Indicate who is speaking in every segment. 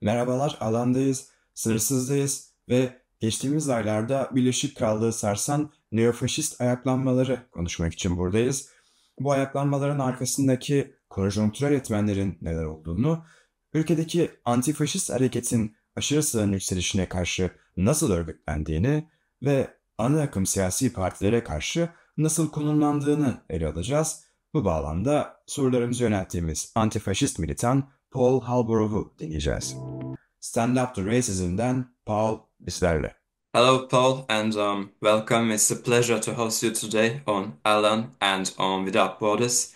Speaker 1: Merhabalar, alandayız, sınırsızdayız ve geçtiğimiz aylarda Birleşik Krallığı sarsan neofaşist ayaklanmaları konuşmak için buradayız. Bu ayaklanmaların arkasındaki konjonktürel etmenlerin neler olduğunu, ülkedeki antifaşist hareketin aşırı sağın yükselişine karşı nasıl örgütlendiğini ve ana akım siyasi partilere karşı nasıl konumlandığını ele alacağız. Bu bağlamda sorularımızı yönelttiğimiz antifaşist militan Paul Holborow'u dinleyeceğiz. Stand Up to Racism'den Paul bizlerle.
Speaker 2: Hello, Paul, and welcome. It's a pleasure to host you today on Alan and on Without Borders.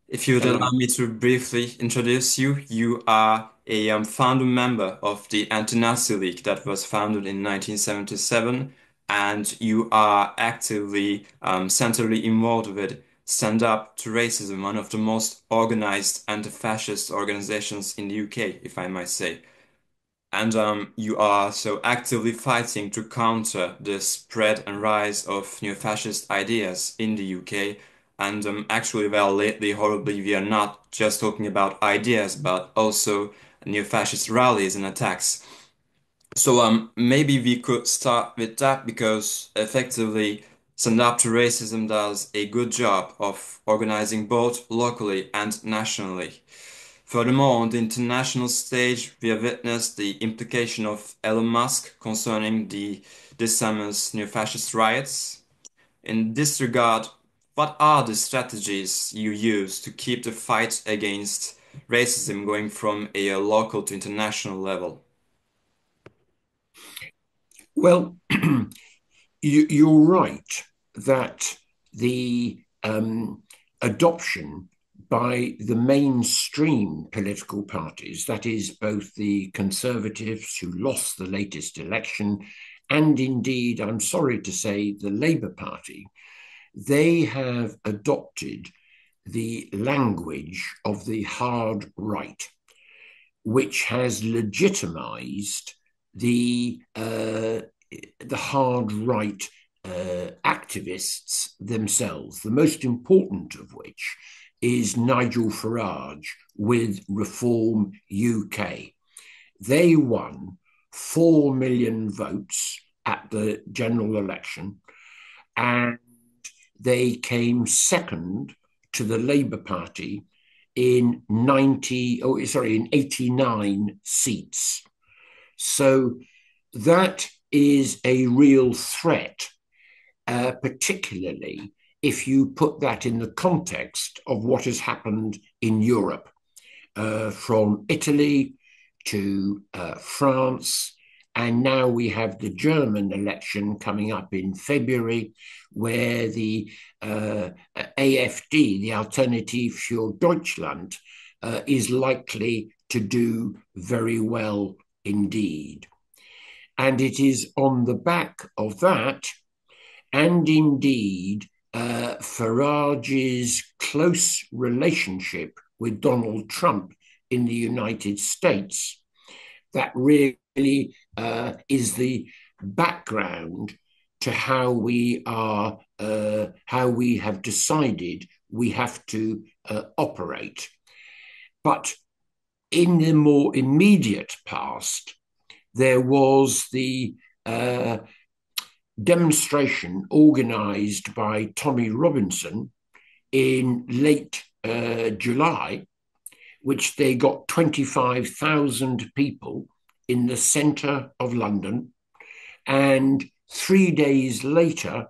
Speaker 2: If you would allow
Speaker 1: Hello.
Speaker 2: me to briefly introduce you, you are a founder member of the Anti-Nazi League that was founded in 1977, and you are actively centrally involved with Stand Up to Racism, one of the most organized anti-fascist organizations in the UK, if I might say. And you are so actively fighting to counter the spread and rise of neo-fascist ideas in the UK. And actually, well, lately, horribly, we are not just talking about ideas, but also neo-fascist rallies and attacks. So maybe we could start with that because effectively, Stand Up to Racism does a good job of organizing both locally and nationally. Furthermore, on the international stage, we have witnessed the implication of Elon Musk concerning this summer's new fascist riots. In this regard, what are the strategies you use to keep the fight against racism going from a local to international level?
Speaker 3: Well, you're right that the adoption by the mainstream political parties, that is, both the Conservatives who lost the latest election, and indeed, I'm sorry to say, the Labour Party, they have adopted the language of the hard right, which has legitimized the hard right activists themselves, the most important of which is Nigel Farage with Reform UK. They won 4 million votes at the general election, and they came second to the Labour Party in 89 seats. So that is a real threat, particularly if you put that in the context of what has happened in Europe, from Italy to France. And now we have the German election coming up in February, where the AfD, the Alternative für Deutschland, is likely to do very well indeed. And it is on the back of that, and indeed Farage's close relationship with Donald Trump in the United States, that really is the background to how we have decided we have to operate. But in the more immediate past, there was the demonstration organized by Tommy Robinson in late July, which they got 25,000 people in the centre of London. And 3 days later,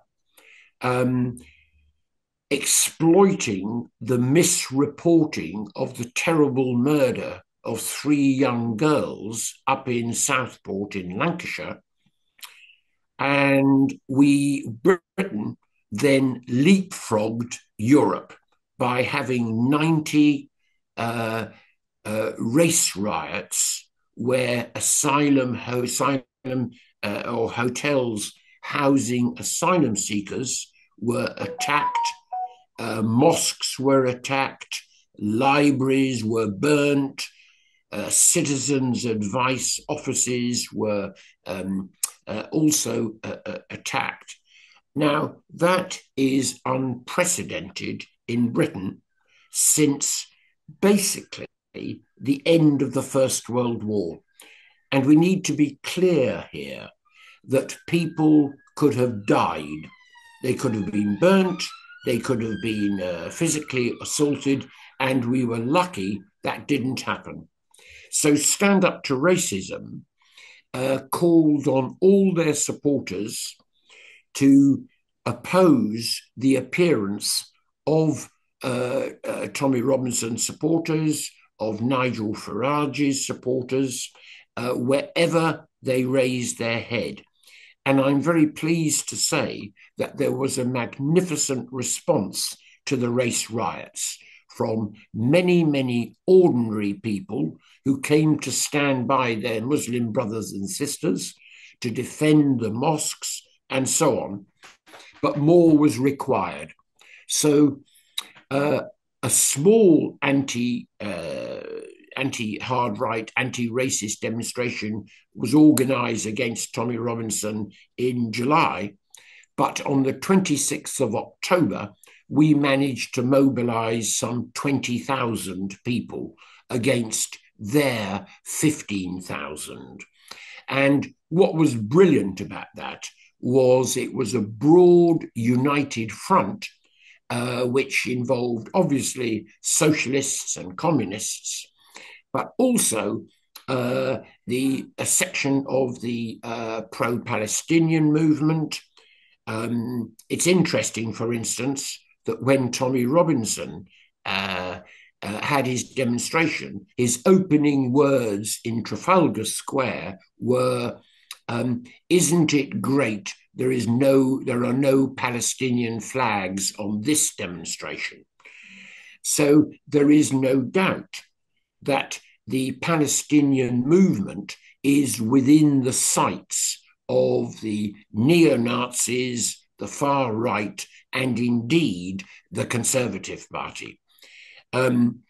Speaker 3: exploiting the misreporting of the terrible murder of 3 young girls up in Southport in Lancashire. And Britain then leapfrogged Europe by having 90 race riots where asylum or hotels housing asylum seekers were attacked, mosques were attacked, libraries were burnt, citizens' advice offices were also attacked. Now, that is unprecedented in Britain since basically the end of the First World War. And we need to be clear here that people could have died. They could have been burnt, they could have been physically assaulted, and we were lucky that didn't happen. So Stand Up to Racism called on all their supporters to oppose the appearance of Tommy Robinson supporters, of Nigel Farage's supporters, wherever they raised their head. And I'm very pleased to say that there was a magnificent response to the race riots from many, many ordinary people who came to stand by their Muslim brothers and sisters, to defend the mosques and so on. But more was required. So a small anti-hard right, anti-racist demonstration was organised against Tommy Robinson in July. But on the 26th of October, we managed to mobilise some 20,000 people against their 15,000. And what was brilliant about that was it was a broad, united front, which involved obviously socialists and communists, but also a section of the pro-Palestinian movement. It's interesting, for instance, that when Tommy Robinson had his demonstration, his opening words in Trafalgar Square were, "Isn't it great? There are no Palestinian flags on this demonstration." So there is no doubt that the Palestinian movement is within the sights of the neo-Nazis, the far right, and indeed the Conservative Party. And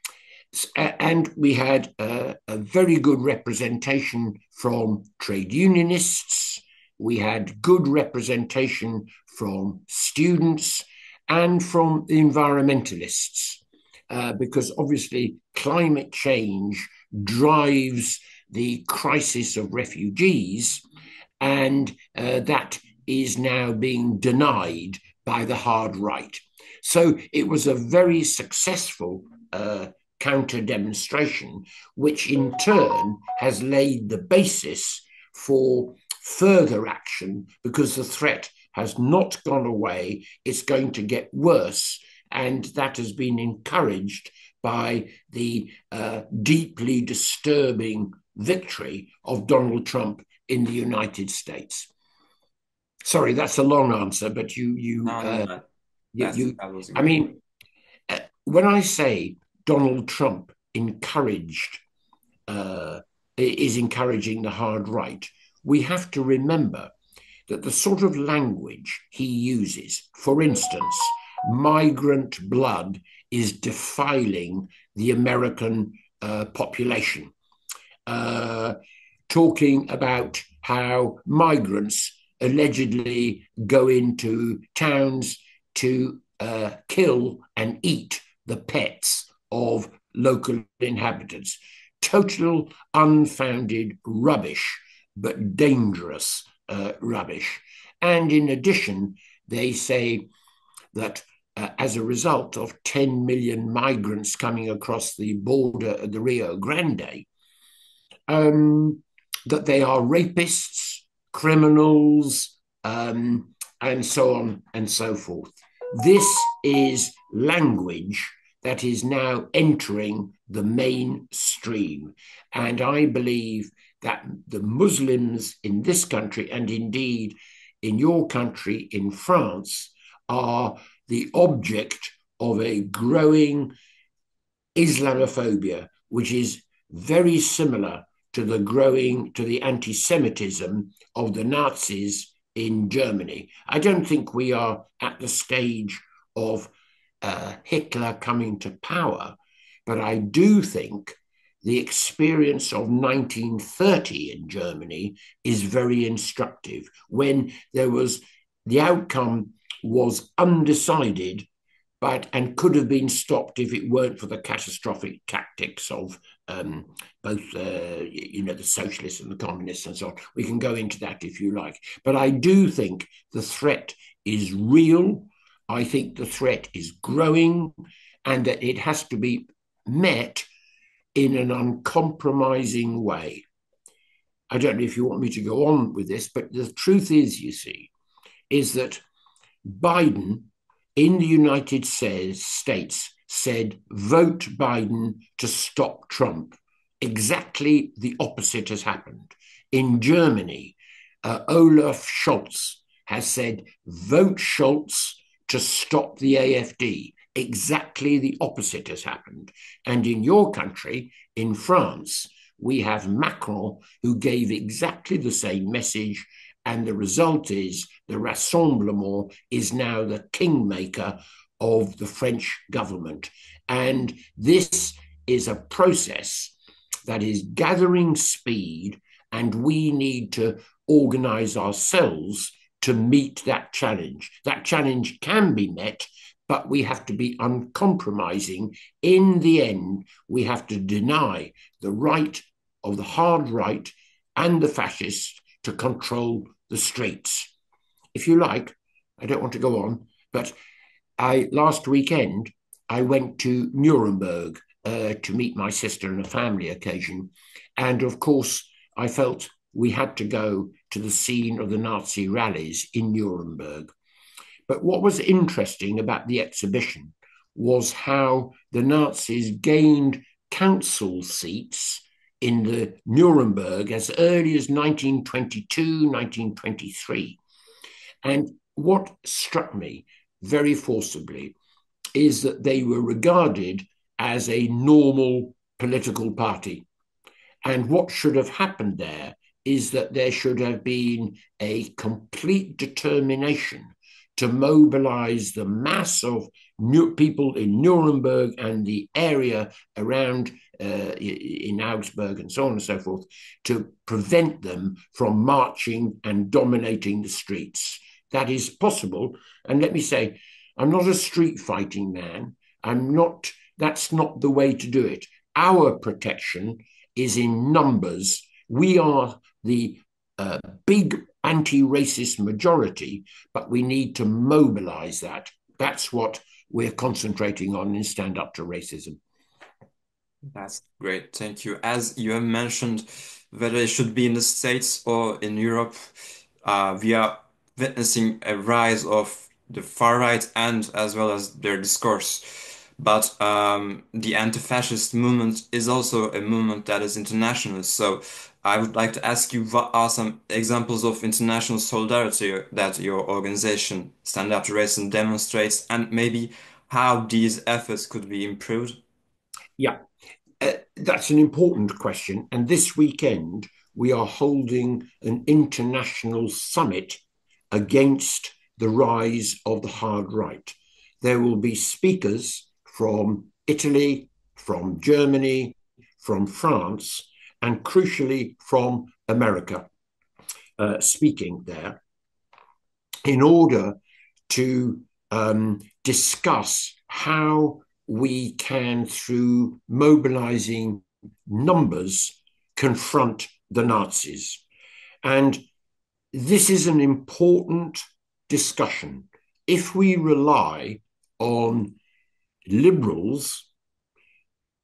Speaker 3: we had a very good representation from trade unionists. We had good representation from students and from environmentalists, because obviously climate change drives the crisis of refugees, and that is now being denied by the hard right. So it was a very successful counter demonstration, which in turn has laid the basis for further action, because the threat has not gone away. It's going to get worse, and that has been encouraged by the deeply disturbing victory of Donald Trump in the United States. Sorry, that's a long answer, but I mean, when I say Donald Trump is encouraging the hard right, we have to remember that the sort of language he uses, for instance, migrant blood is defiling the American population, talking about how migrants allegedly go into towns to kill and eat the pets of local inhabitants. Total unfounded rubbish, but dangerous rubbish. And in addition, they say that as a result of 10 million migrants coming across the border of the Rio Grande, that they are rapists, criminals, and so on and so forth. This is language that is now entering the mainstream. And I believe that the Muslims in this country, and indeed in your country, in France, are the object of a growing Islamophobia, which is very similar to the anti-Semitism of the Nazis in Germany. I don't think we are at the stage of Hitler coming to power, but I do think the experience of 1930 in Germany is very instructive, when the outcome was undecided and could have been stopped if it weren't for the catastrophic tactics of both, the socialists and the communists and so on. We can go into that if you like. But I do think the threat is real. I think the threat is growing, and that it has to be met in an uncompromising way. I don't know if you want me to go on with this, but the truth is, you see, is that Biden in the United States said, vote Biden to stop Trump. Exactly the opposite has happened. In Germany, Olaf Scholz has said, vote Scholz to stop the AfD. Exactly the opposite has happened. And in your country, in France, we have Macron, who gave exactly the same message. And the result is the Rassemblement is now the kingmaker of the French government. And this is a process that is gathering speed, and we need to organize ourselves to meet that challenge. That challenge can be met, but we have to be uncompromising. In the end, we have to deny the right of the hard right and the fascists to control the streets. If you like, I don't want to go on, but last weekend, I went to Nuremberg to meet my sister on a family occasion. And of course, I felt we had to go to the scene of the Nazi rallies in Nuremberg. But what was interesting about the exhibition was how the Nazis gained council seats in the Nuremberg as early as 1922, 1923. And what struck me very forcibly is that they were regarded as a normal political party. And what should have happened there is that there should have been a complete determination to mobilize the mass of people in Nuremberg and the area around in Augsburg and so on and so forth, to prevent them from marching and dominating the streets. That is possible. And let me say, I'm not a street fighting man. That's not the way to do it. Our protection is in numbers. We are the big anti-racist majority, but we need to mobilize that. That's what we're concentrating on in Stand Up to Racism.
Speaker 2: That's great. Thank you. As you have mentioned, whether it should be in the States or in Europe, we are witnessing a rise of the far right and as well as their discourse. But the anti-fascist movement is also a movement that is international. So I would like to ask you, what are some examples of international solidarity that your organization, Stand Up to Racism, demonstrates, and maybe how these efforts could be improved?
Speaker 3: Yeah, that's an important question. And this weekend, we are holding an international summit against the rise of the hard right. There will be speakers from Italy, from Germany, from France, and crucially from America, speaking there, in order to discuss how we can, through mobilizing numbers, confront the Nazis. And this is an important discussion. If we rely on liberals,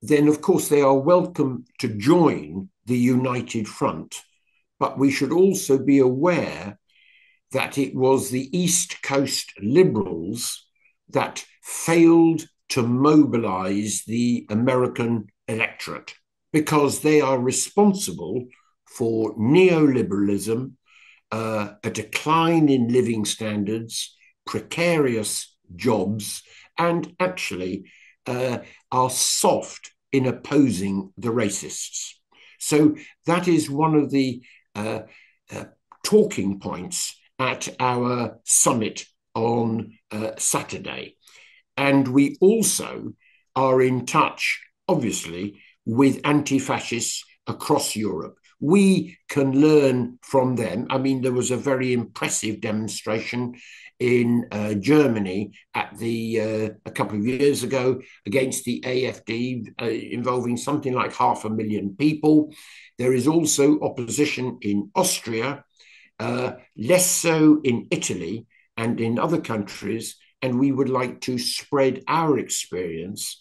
Speaker 3: then of course they are welcome to join the United Front. But we should also be aware that it was the East Coast liberals that failed to mobilize the American electorate, because they are responsible for neoliberalism, a decline in living standards, precarious jobs, and actually are soft in opposing the racists. So that is one of the talking points at our summit on Saturday. And we also are in touch, obviously, with anti-fascists across Europe. We can learn from them. I mean, there was a very impressive demonstration in Germany a couple of years ago against the AfD, involving something like 500,000 people. There is also opposition in Austria, less so in Italy and in other countries, and we would like to spread our experience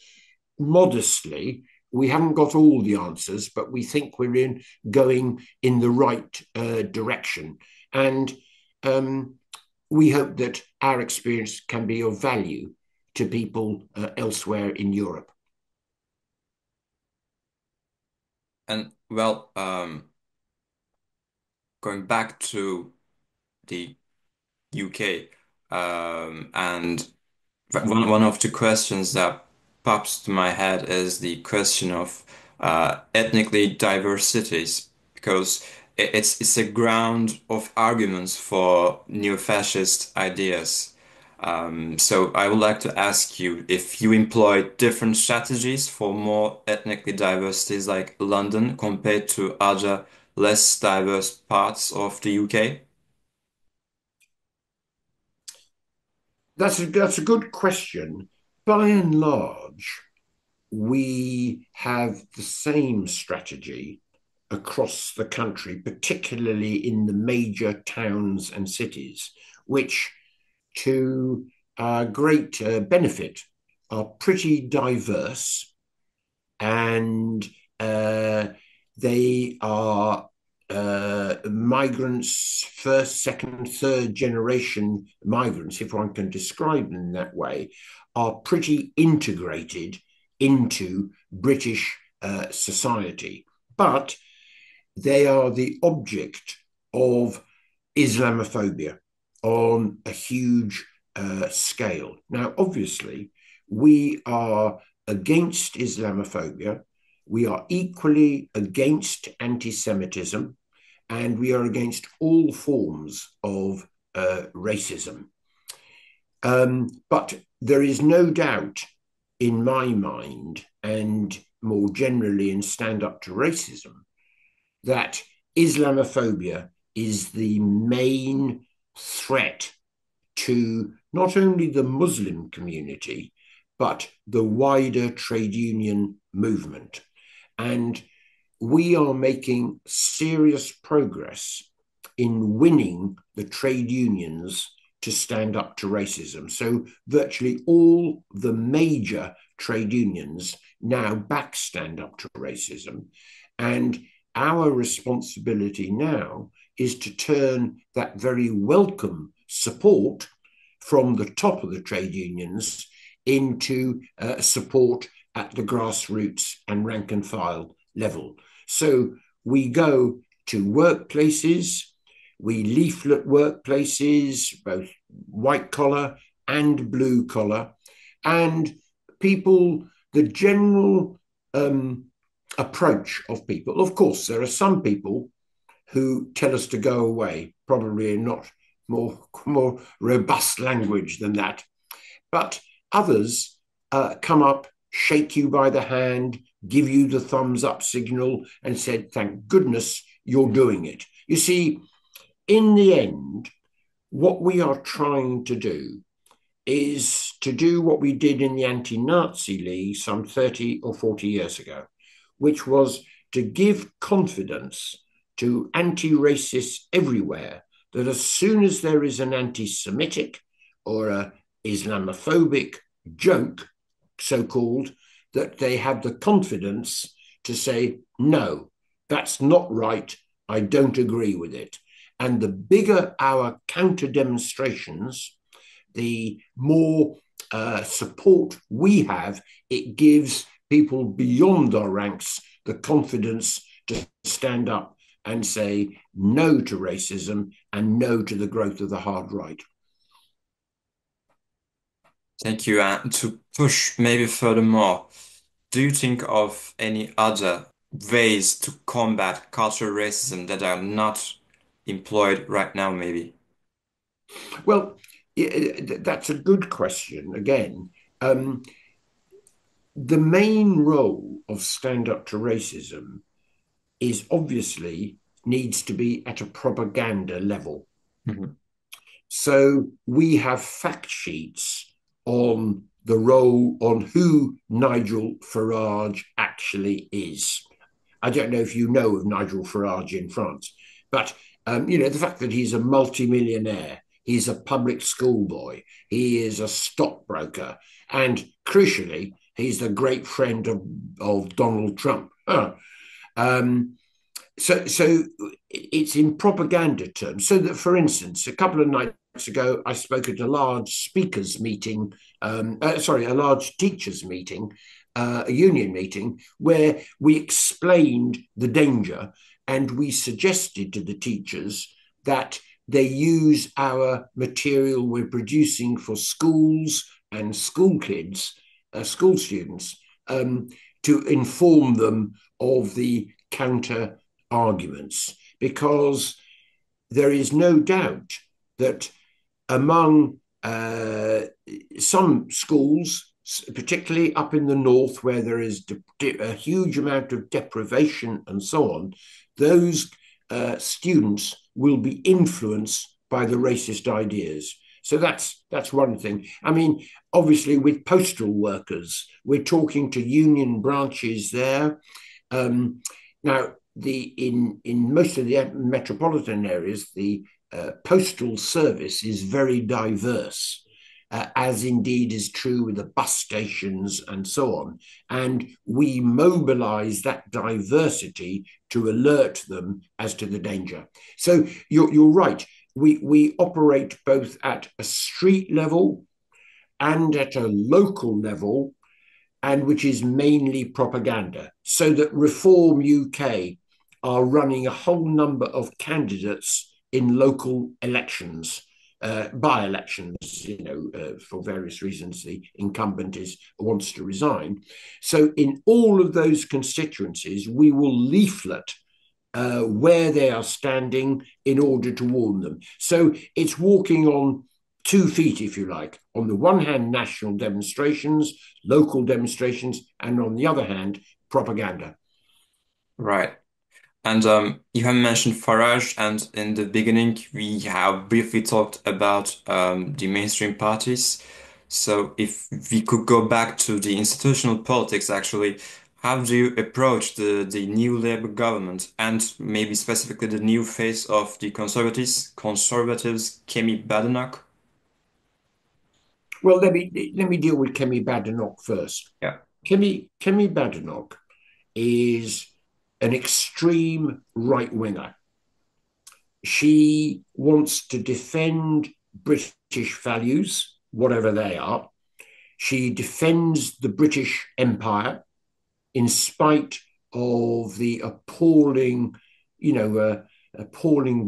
Speaker 3: modestly. We haven't got all the answers, but we think we're going in the right direction. And we hope that our experience can be of value to people elsewhere in Europe.
Speaker 2: And well, going back to the UK, and one of the questions that pops to my head is the question of ethnically diverse cities, because it's a ground of arguments for neo-fascist ideas. So I would like to ask you if you employ different strategies for more ethnically diverse cities like London compared to other less diverse parts of the UK?
Speaker 3: That's a good question. By and large, we have the same strategy across the country, particularly in the major towns and cities, which, to our great benefit, are pretty diverse, and they are migrants, first, second, third generation migrants, if one can describe them in that way, are pretty integrated into British society. But they are the object of Islamophobia on a huge scale. Now, obviously, we are against Islamophobia. We are equally against anti-Semitism, and we are against all forms of racism. But there is no doubt in my mind, and more generally in Stand Up to Racism, that Islamophobia is the main threat to not only the Muslim community, but the wider trade union movement. And we are making serious progress in winning the trade unions to stand up to racism. So virtually all the major trade unions now back Stand Up to Racism. And our responsibility now is to turn that very welcome support from the top of the trade unions into support at the grassroots and rank and file level. So we go to workplaces, we leaflet workplaces, both white collar and blue collar, and people, the general approach of people. Of course, there are some people who tell us to go away, probably in not more robust language than that. But others come up, shake you by the hand, give you the thumbs up signal, and said, thank goodness you're doing it. You see, in the end, what we are trying to do is to do what we did in the Anti-Nazi League some 30 or 40 years ago, which was to give confidence to anti-racists everywhere that as soon as there is an anti-Semitic or an Islamophobic joke, so-called, that they have the confidence to say, no, that's not right, I don't agree with it. And the bigger our counter demonstrations, the more support we have, it gives people beyond our ranks the confidence to stand up and say no to racism and no to the growth of the hard right.
Speaker 2: Thank you. And to push maybe furthermore, do you think of any other ways to combat cultural racism that are not employed right now, maybe?
Speaker 3: Well, that's a good question. Again, the main role of Stand Up to Racism is obviously needs to be at a propaganda level.
Speaker 2: Mm-hmm.
Speaker 3: So we have fact sheets on the role, on who Nigel Farage actually is. I don't know if you know of Nigel Farage in France, but the fact that he's a multimillionaire, he's a public school boy, he is a stockbroker, and crucially, he's the great friend of Donald Trump. So it's in propaganda terms. So that, for instance, a couple of nights ago, I spoke at a large speakers meeting, a large teachers meeting, a union meeting, where we explained the danger and we suggested to the teachers that they use our material we're producing for schools and school kids, school students, to inform them of the counter arguments, because there is no doubt that among some schools, particularly up in the north where there is a huge amount of deprivation and so on, those students will be influenced by the racist ideas. So that's one thing. I mean, obviously with postal workers, we're talking to union branches there. Now, in most of the metropolitan areas, the postal service is very diverse, as indeed is true with the bus stations and so on. And we mobilize that diversity to alert them as to the danger. So you're right. We operate both at a street level and at a local level, and which is mainly propaganda. So that Reform UK are running a whole number of candidates in local elections, by-elections, for various reasons. The incumbent wants to resign. So in all of those constituencies, we will leaflet where they are standing in order to warn them. So it's walking on 2 feet, if you like. On the one hand, national demonstrations, local demonstrations, and on the other hand, propaganda.
Speaker 2: Right. And you have mentioned Farage, and in the beginning, we have briefly talked about the mainstream parties. So if we could go back to the institutional politics, actually, how do you approach the new Labour government and maybe specifically the new face of the conservatives, Kemi Badenoch?
Speaker 3: Well, let me deal with Kemi Badenoch first.
Speaker 2: Yeah.
Speaker 3: Kemi Badenoch is an extreme right-winger. She wants to defend British values, whatever they are. She defends the British Empire in spite of the appalling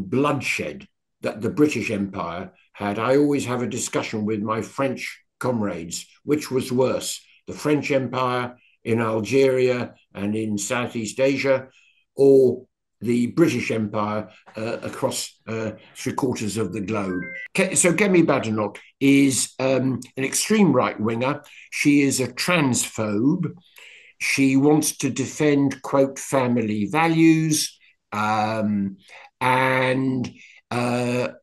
Speaker 3: bloodshed that the British Empire had. I always have a discussion with my French comrades, which was worse, the French Empire in Algeria and in Southeast Asia, or the British Empire across 3/4 of the globe. So Kemi Badenoch is an extreme right-winger. She is a transphobe. She wants to defend, quote, family values, and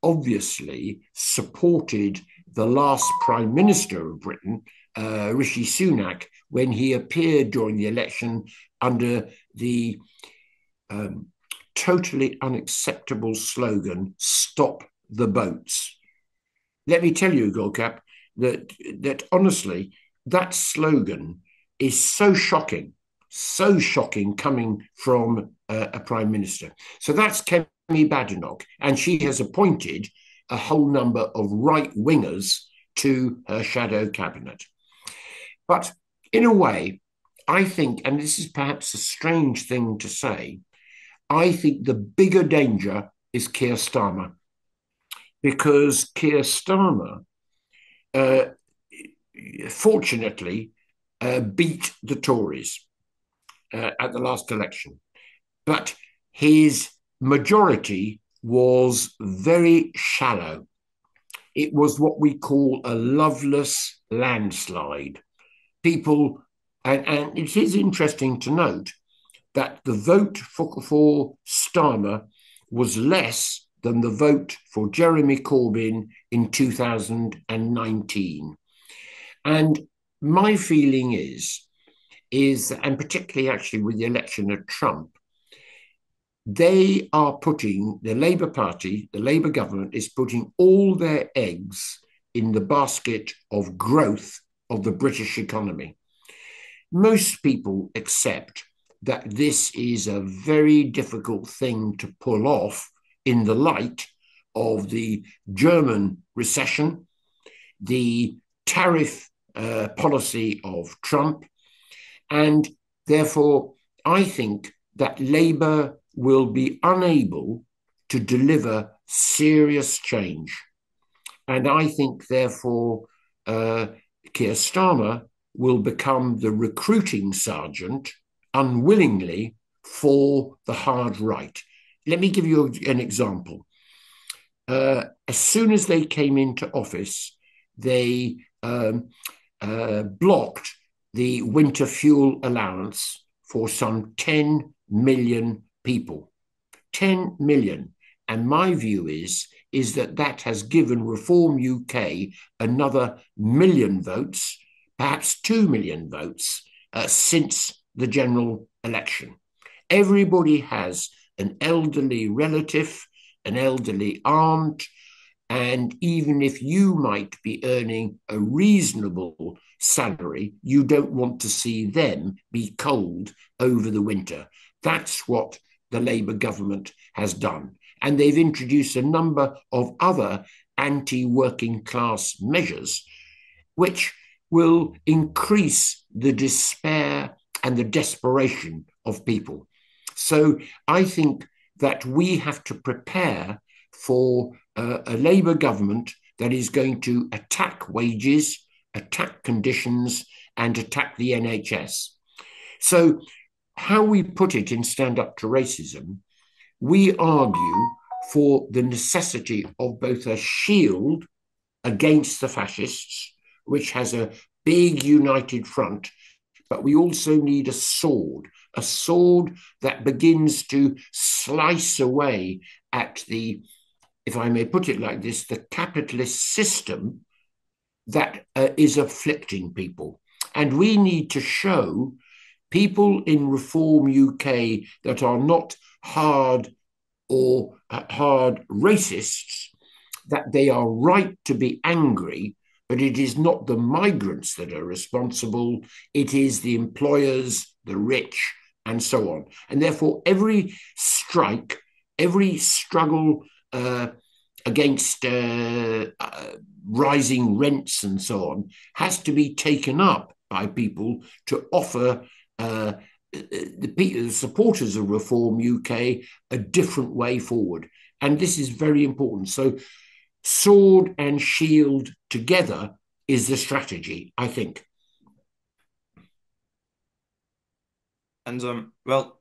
Speaker 3: obviously supported the last Prime Minister of Britain, Rishi Sunak, when he appeared during the election under the totally unacceptable slogan, "Stop the boats." Let me tell you, Gökalp, that honestly, that slogan is so shocking coming from a Prime Minister. So that's Kemi Badenoch, and she has appointed a whole number of right-wingers to her shadow cabinet. But in a way, I think, and this is perhaps a strange thing to say, I think the bigger danger is Keir Starmer, because Keir Starmer, fortunately, beat the Tories at the last election. But his majority was very shallow. It was what we call a loveless landslide. People, and it is interesting to note that the vote for Starmer was less than the vote for Jeremy Corbyn in 2019. And my feeling is, and particularly actually with the election of Trump, they are putting, the Labour Party, the Labour government is putting all their eggs in the basket of growth of the British economy. Most people accept that this is a very difficult thing to pull off in the light of the German recession, the tariff policy of Trump, and therefore I think that Labour will be unable to deliver serious change. And I think, therefore, Keir Starmer will become the recruiting sergeant unwillingly for the hard right. Let me give you an example. As soon as they came into office, they blocked the winter fuel allowance for some 10 million people. 10 million. And my view is that has given Reform UK another million votes, perhaps 2 million votes, since the general election. Everybody has an elderly relative, an elderly aunt, and even if you might be earning a reasonable salary, you don't want to see them be cold over the winter. That's what the Labour government has done. And they've introduced a number of other anti-working class measures, which will increase the despair and the desperation of people. So I think that we have to prepare for a Labour government that is going to attack wages, attack conditions, and attack the NHS. So how we put it in Stand Up to Racism, we argue for the necessity of both a shield against the fascists, which has a big united front, but we also need a sword that begins to slice away at the, if I may put it like this, the capitalist system that is afflicting people. And we need to show people in Reform UK that are not hard racists that they are right to be angry, but it is not the migrants that are responsible, it is the employers, the rich, and so on. And therefore, every strike, every struggle against rising rents and so on has to be taken up by people to offer the supporters of Reform UK a different way forward. And this is very important. So sword and shield together is the strategy, I think.
Speaker 2: And well,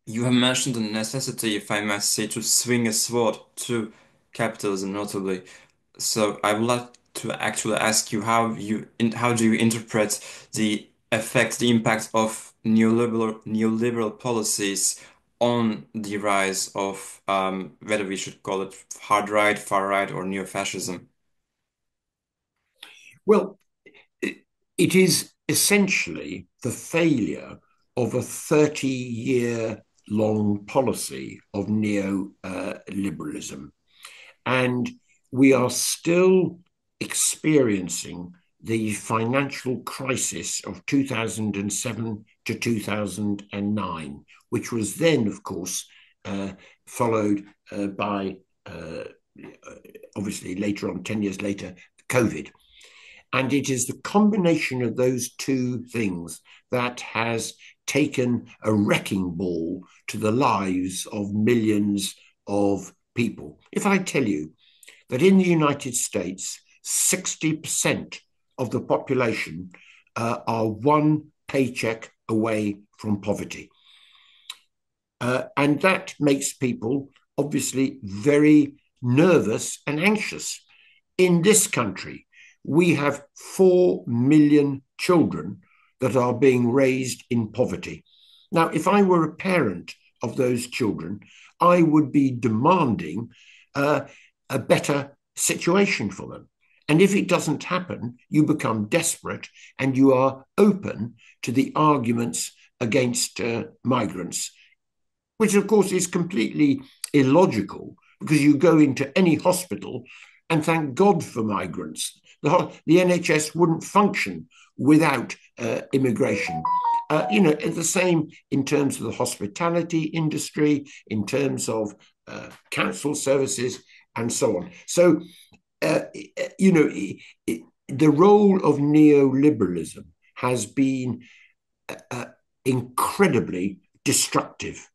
Speaker 2: you have mentioned the necessity, if I might say, to swing a sword to capitalism, notably. So I would like to actually ask you how do you interpret the effect, the impact of neoliberal policies on the rise of whether we should call it hard right, far right, or neo-fascism?
Speaker 3: Well, it is essentially the failure of a 30-year-long policy of neoliberalism. And we are still experiencing the financial crisis of 2007 to 2009, which was then, of course, followed by, obviously later on, 10 years later, COVID. And it is the combination of those two things that has taken a wrecking ball to the lives of millions of people. If I tell you that in the United States, 60% of the population are one paycheck away from poverty. And that makes people obviously very nervous and anxious. In this country, we have 4 million children that are being raised in poverty. Now, if I were a parent of those children, I would be demanding a better situation for them. And if it doesn't happen, you become desperate and you are open to the arguments against migrants, which of course is completely illogical because you go into any hospital and thank God for migrants. The NHS wouldn't function without immigration. The same in terms of the hospitality industry, in terms of council services, and so on. So, the role of neoliberalism has been incredibly destructive.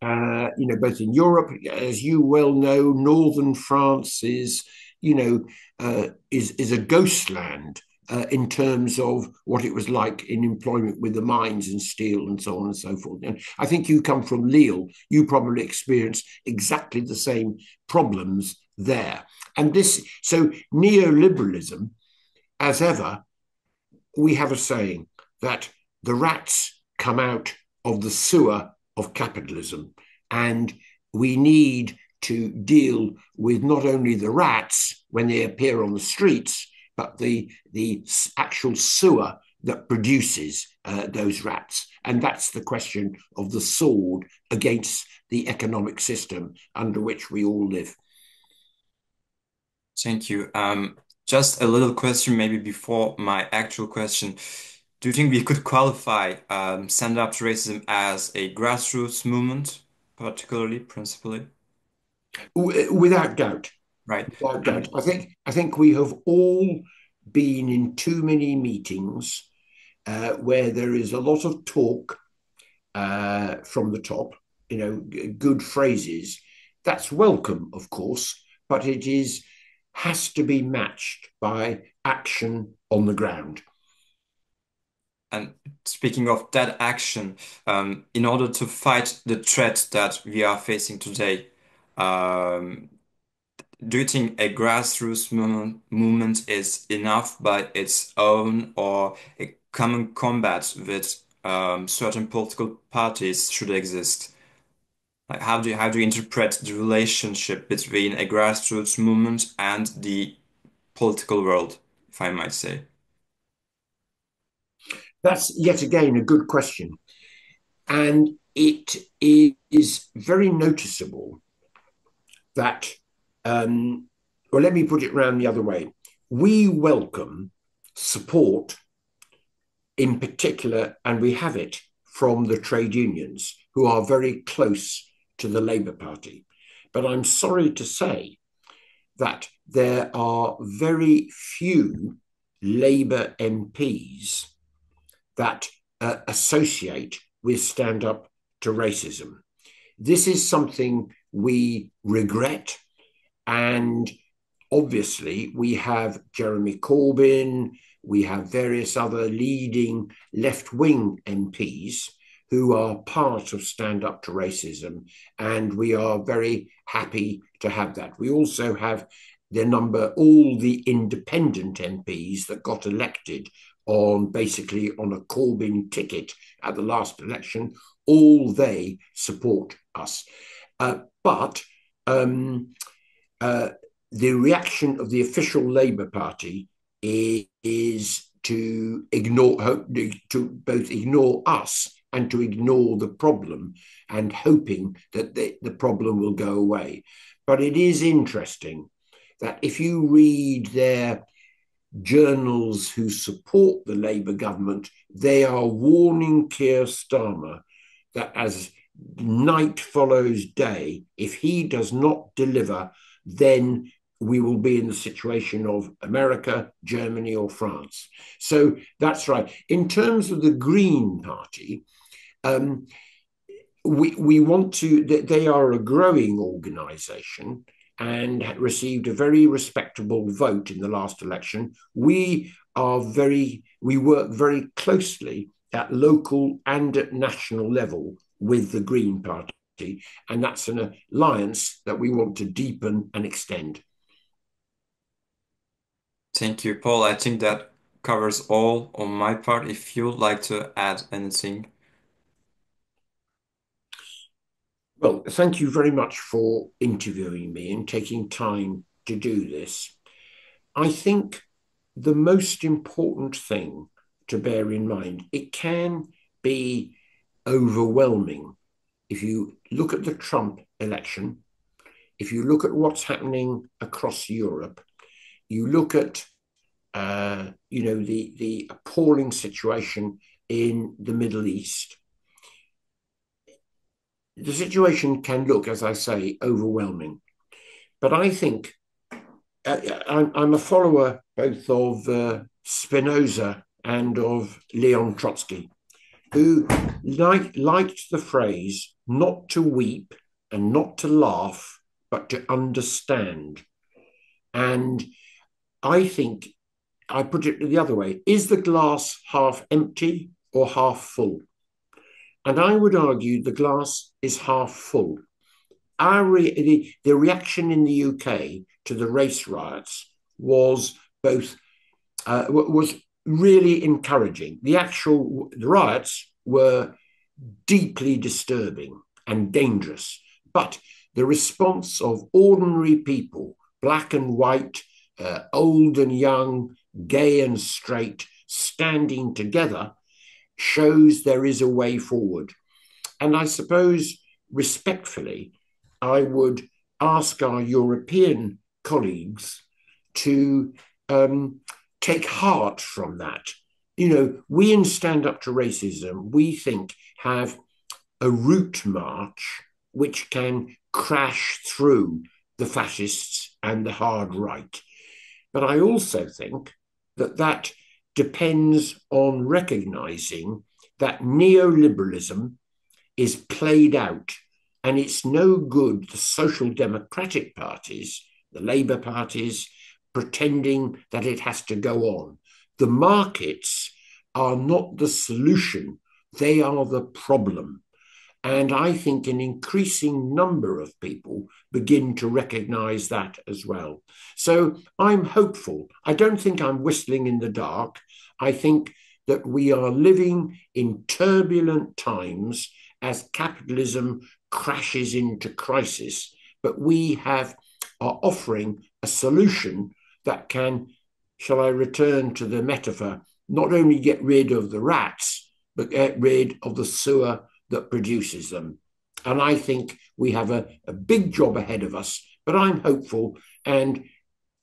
Speaker 3: Both in Europe, as you well know, northern France is a ghost land in terms of what it was like in employment with the mines and steel and so on and so forth. And I think you come from Lille, you probably experienced exactly the same problems there. And so neoliberalism, as ever, we have a saying that the rats come out of the sewer of capitalism, and we need to deal with not only the rats when they appear on the streets, but the actual sewer that produces those rats. And that's the question of the sword against the economic system under which we all live.
Speaker 2: Thank you. Just a little question, maybe before my actual question. Do you think we could qualify stand up to racism as a grassroots movement, principally?
Speaker 3: Without doubt.
Speaker 2: Right.
Speaker 3: Without doubt. I think we have all been in too many meetings where there is a lot of talk from the top, good phrases. That's welcome, of course, but it has to be matched by action on the ground.
Speaker 2: And speaking of that action, in order to fight the threat that we are facing today, do you think a grassroots movement is enough by its own, or a common combat with certain political parties should exist? Like, how do you interpret the relationship between a grassroots movement and the political world, if I might say?
Speaker 3: That's yet again a good question. And it is very noticeable that, let me put it round the other way. We welcome support in particular, and we have it from the trade unions who are very close to the Labour Party. But I'm sorry to say that there are very few Labour MPs that associate with Stand Up to Racism. This is something we regret. And obviously, we have Jeremy Corbyn, we have various other leading left-wing MPs who are part of Stand Up to Racism, and we are very happy to have that. We also have all the independent MPs that got elected basically on a Corbyn ticket at the last election. All they support us. But the reaction of the official Labour Party is to both ignore us and to ignore the problem, and hoping that the problem will go away. But it is interesting that if you read their journals who support the Labour government, they are warning Keir Starmer that as night follows day, if he does not deliver, then we will be in the situation of America, Germany, or France. So that's right. In terms of the Green Party, we want to, they are a growing organisation and received a very respectable vote in the last election. We work very closely at local and at national level with the Green Party, and that's an alliance that we want to deepen and extend.
Speaker 2: Thank you, Paul. I think that covers all on my part. If you'd like to add anything.
Speaker 3: Well, thank you very much for interviewing me and taking time to do this. I think the most important thing to bear in mind, it can be overwhelming. If you look at the Trump election, if you look at what's happening across Europe, you look at the appalling situation in the Middle East, the situation can look, as I say, overwhelming. But I think I'm a follower both of Spinoza and of Leon Trotsky, who liked the phrase, not to weep and not to laugh, but to understand. And I think I put it the other way, is the glass half empty or half full? And I would argue the glass is half full. The reaction in the UK to the race riots was was really encouraging. The riots were deeply disturbing and dangerous, but the response of ordinary people, black and white, old and young, gay and straight, standing together, shows there is a way forward. And I suppose, respectfully, I would ask our European colleagues to take heart from that. You know, we in Stand Up to Racism, we think, have a route march which can crash through the fascists and the hard right. But I also think that depends on recognizing that neoliberalism is played out, and it's no good the social democratic parties, the Labour parties, pretending that it has to go on. The markets are not the solution, they are the problem. And I think an increasing number of people begin to recognize that as well. So I'm hopeful. I don't think I'm whistling in the dark. I think that we are living in turbulent times as capitalism crashes into crisis, but we are offering a solution that can, shall I return to the metaphor, not only get rid of the rats, but get rid of the sewer that produces them. And I think we have a big job ahead of us, but I'm hopeful, and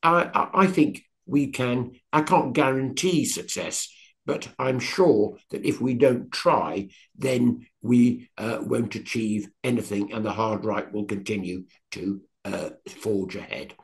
Speaker 3: I think we can. I can't guarantee success, but I'm sure that if we don't try, then we won't achieve anything, and the hard right will continue to forge ahead.